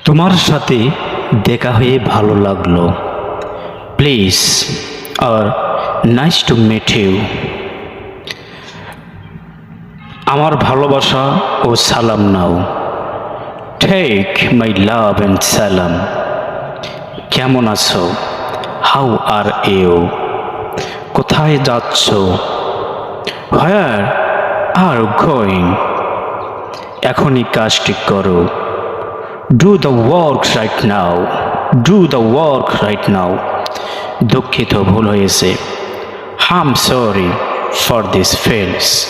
তোমার সাথে দেখা হয়ে ভালো লাগলো। প্লিজ আর নাইস টু মিট ইউ। আমার ভালোবাসা ও সালাম নাও। টেক মাই লাভ অ্যান্ড সালাম। কেমন আছো? How are you? কোথায় যাচ্ছ? Where are going? এখনই কাজটি করো। Do the work right now. Do the work right now. দুঃখিত, ভুল হয়েছে। I am sorry for this fails.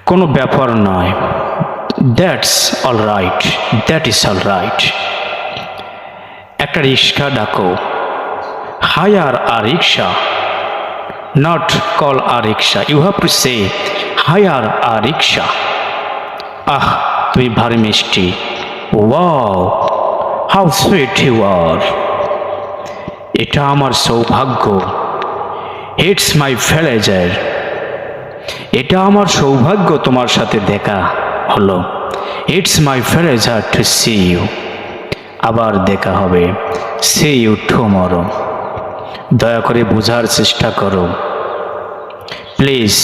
কোনো ব্যাপার নয়। That's all right. That is all right. একটা রিক্সা ডাকো। Hire a rickshaw, not call a rickshaw. You have to say hire a rickshaw. Ah, তুমি ভারী মিষ্টি। ওয়াও, হাউ সুইট ইউ আর। এটা আমার সৌভাগ্য। It's my pleasure. এটা আমার সৌভাগ্য তোমার সাথে দেখা হলো। It's my pleasure to see you. আবার দেখা হবে। See you tomorrow. দয়া করে বোঝার চেষ্টা করো। Please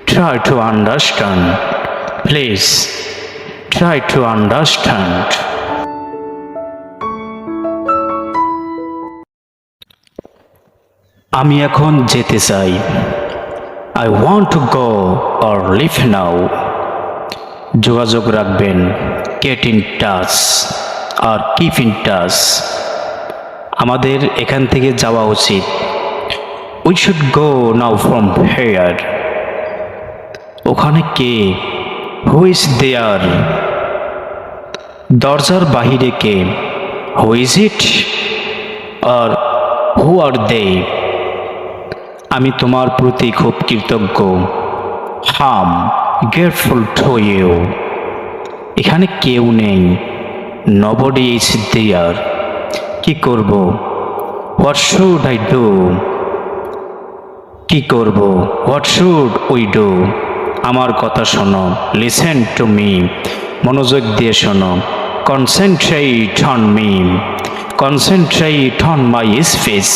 try to understand. Please try to understand. আমি এখন যেতে চাই। I want to go or leave now. যোগাযোগ রাখবেন। গেট ইন টাচ আর কিপ ইন টাচ। আমাদের এখান থেকে যাওয়া উচিত। We should go now from here. ওখানে কে? Who is there? দরজার বাহিরে কে? হু ইজ ইট আর হু আর দে? আমি তোমার প্রতি খুব কৃতজ্ঞ। হাম গ্রেটফুল টু ইউ। এখানে কেউ নেই। Nobody is there. কি করব? What should I do? কি করব? What should we do? আমার কথা শোনো। Listen to me. মনোযোগ দিয়ে শোনো। Concentrate on me. Concentrate on my speech.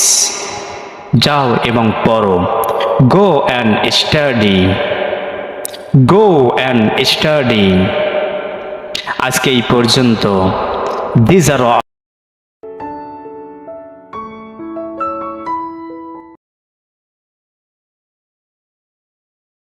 যাও এবং পড়ো। Go and study. Go and study. আজকে এই পর্যন্ত। দিস আর